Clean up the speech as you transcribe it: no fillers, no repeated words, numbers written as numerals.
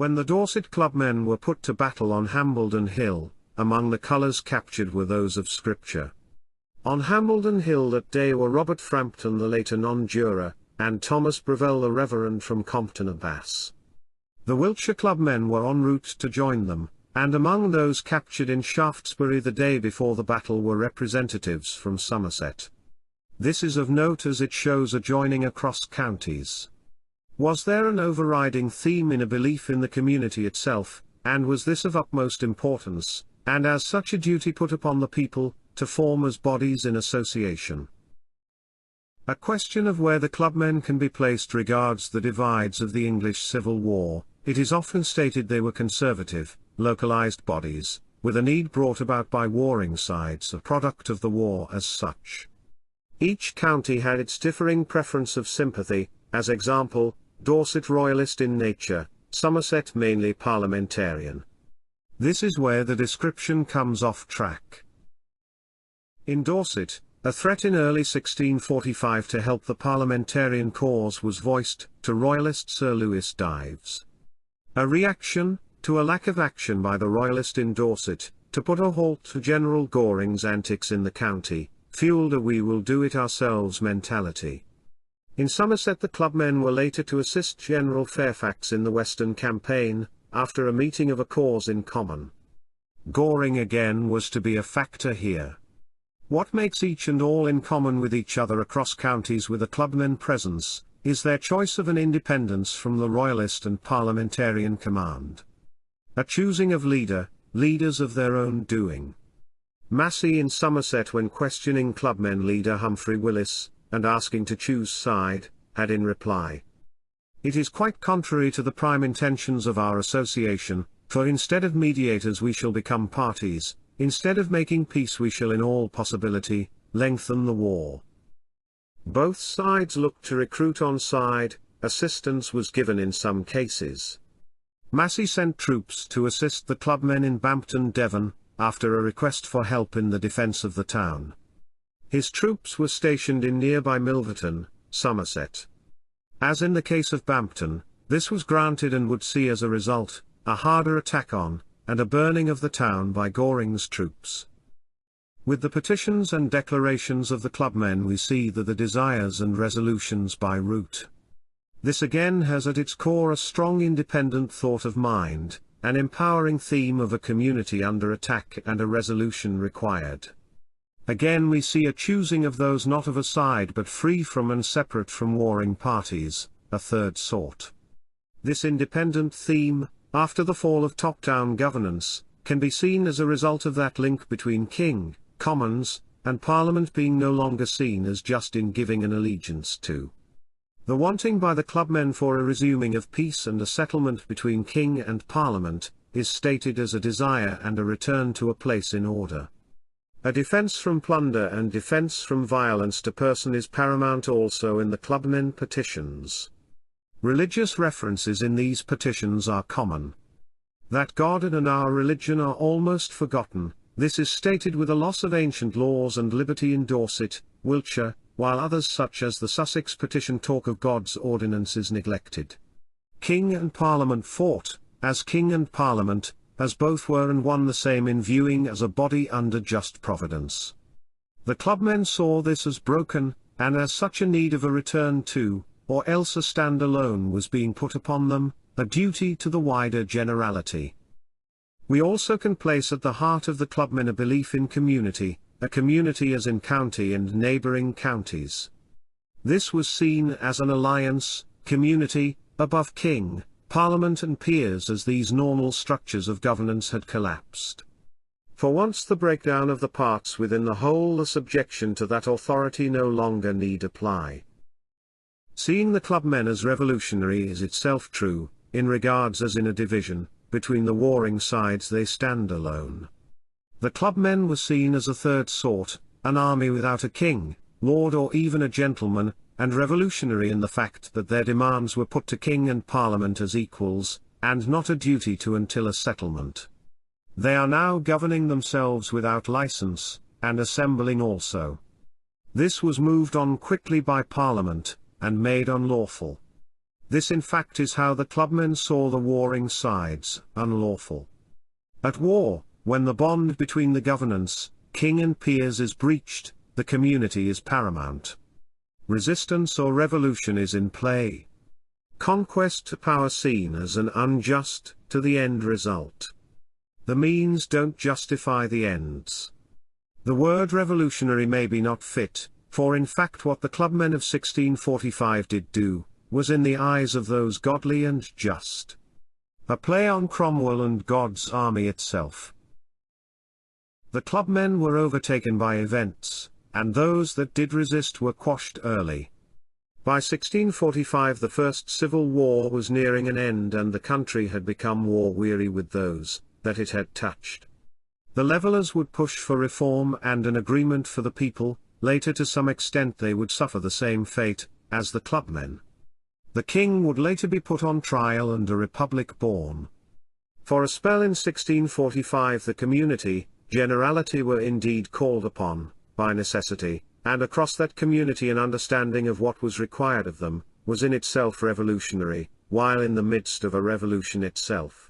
When the Dorset Clubmen were put to battle on Hambledon Hill, among the colours captured were those of Scripture. On Hambledon Hill that day were Robert Frampton the later non-juror, and Thomas Brevel the Reverend from Compton Abbas. The Wiltshire Clubmen were en route to join them, and among those captured in Shaftesbury the day before the battle were representatives from Somerset. This is of note as it shows a joining across counties. Was there an overriding theme in a belief in the community itself, and was this of utmost importance, and as such a duty put upon the people, to form as bodies in association? A question of where the clubmen can be placed regards the divides of the English Civil War. It is often stated they were conservative, localized bodies, with a need brought about by warring sides, a product of the war as such. Each county had its differing preference of sympathy, as example, Dorset royalist in nature, Somerset mainly parliamentarian. This is where the description comes off track. In Dorset, a threat in early 1645 to help the parliamentarian cause was voiced to Royalist Sir Lewis Dives. A reaction to a lack of action by the Royalist in Dorset, to put a halt to General Goring's antics in the county, fueled a "we will do it ourselves" mentality. In Somerset the clubmen were later to assist General Fairfax in the Western Campaign, after a meeting of a cause in common. Goring again was to be a factor here. What makes each and all in common with each other across counties with a clubmen presence, is their choice of an independence from the Royalist and parliamentarian command. A choosing of leaders of their own doing. Massey in Somerset, when questioning clubmen leader Humphrey Willis, and asking to choose side, had in reply, "It is quite contrary to the prime intentions of our association, for instead of mediators we shall become parties, instead of making peace we shall in all possibility, lengthen the war." Both sides looked to recruit on side, assistance was given in some cases. Massey sent troops to assist the clubmen in Bampton, Devon, after a request for help in the defence of the town. His troops were stationed in nearby Milverton, Somerset. As in the case of Bampton, this was granted and would see as a result, a harder attack on, and a burning of the town by Goring's troops. With the petitions and declarations of the clubmen we see the desires and resolutions by root. This again has at its core a strong independent thought of mind, an empowering theme of a community under attack and a resolution required. Again we see a choosing of those not of a side but free from and separate from warring parties, a third sort. This independent theme, after the fall of top-down governance, can be seen as a result of that link between King, Commons, and Parliament being no longer seen as just in giving an allegiance to. The wanting by the clubmen for a resuming of peace and a settlement between King and Parliament, is stated as a desire and a return to a place in order. A defence from plunder and defence from violence to person is paramount also in the clubmen petitions. Religious references in these petitions are common. That God and our religion are almost forgotten, this is stated with a loss of ancient laws and liberty in Dorset, Wiltshire, while others such as the Sussex petition talk of God's ordinances neglected. King and Parliament fought, as King and Parliament, as both were and one the same in viewing as a body under just providence. The clubmen saw this as broken, and as such a need of a return to, or else a stand alone was being put upon them, a duty to the wider generality. We also can place at the heart of the clubmen a belief in community, a community as in county and neighbouring counties. This was seen as an alliance, community, above King, Parliament and peers as these normal structures of governance had collapsed. For once the breakdown of the parts within the whole, the subjection to that authority no longer need apply. Seeing the clubmen as revolutionary is itself true, in regards as in a division, between the warring sides they stand alone. The clubmen were seen as a third sort, an army without a king, lord or even a gentleman, and revolutionary in the fact that their demands were put to King and Parliament as equals, and not a duty to until a settlement. They are now governing themselves without license, and assembling also. This was moved on quickly by Parliament, and made unlawful. This in fact is how the clubmen saw the warring sides, unlawful. At war, when the bond between the governance, king and peers is breached, the community is paramount. Resistance or revolution is in play. Conquest to power seen as an unjust, to the end result. The means don't justify the ends. The word revolutionary may be not fit, for in fact what the clubmen of 1645 did do, was in the eyes of those godly and just. A play on Cromwell and God's army itself. The clubmen were overtaken by events, and those that did resist were quashed early. By 1645 the First Civil War was nearing an end and the country had become war-weary with those that it had touched. The Levellers would push for reform and an agreement for the people, later to some extent they would suffer the same fate as the clubmen. The king would later be put on trial and a republic born. For a spell in 1645 the community, generality were indeed called upon, by necessity, and across that community an understanding of what was required of them, was in itself revolutionary, while in the midst of a revolution itself.